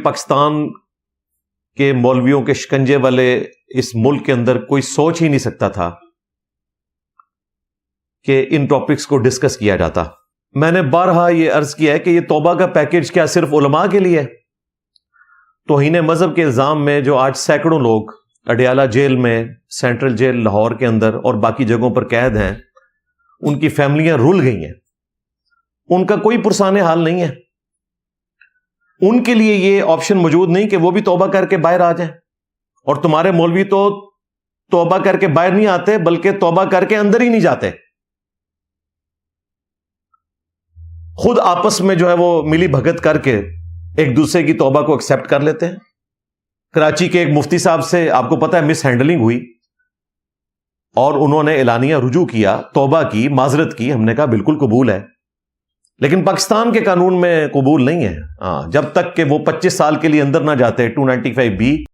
پاکستان کے مولویوں کے شکنجے والے اس ملک کے اندر کوئی سوچ ہی نہیں سکتا تھا کہ ان ٹاپکس کو ڈسکس کیا جاتا. میں نے بارہا یہ عرض کیا ہے کہ یہ توبہ کا پیکج کیا صرف علماء کے لیے ہے؟ توہین مذہب کے الزام میں جو آج سینکڑوں لوگ اڈیالہ جیل میں، سینٹرل جیل لاہور کے اندر اور باقی جگہوں پر قید ہیں، ان کی فیملیاں رول گئی ہیں، ان کا کوئی پرسان حال نہیں ہے. ان کے لیے یہ آپشن موجود نہیں کہ وہ بھی توبہ کر کے باہر آ جائیں. اور تمہارے مولوی تو توبہ کر کے باہر نہیں آتے بلکہ توبہ کر کے اندر ہی نہیں جاتے، خود آپس میں جو ہے وہ ملی بھگت کر کے ایک دوسرے کی توبہ کو ایکسپٹ کر لیتے ہیں. کراچی کے ایک مفتی صاحب سے آپ کو پتہ ہے مس ہینڈلنگ ہوئی اور انہوں نے اعلانیہ رجوع کیا، توبہ کی، معذرت کی. ہم نے کہا بالکل قبول ہے، لیکن پاکستان کے قانون میں قبول نہیں ہے. جب تک کہ وہ 25 سال کے لیے اندر نہ جاتے 295B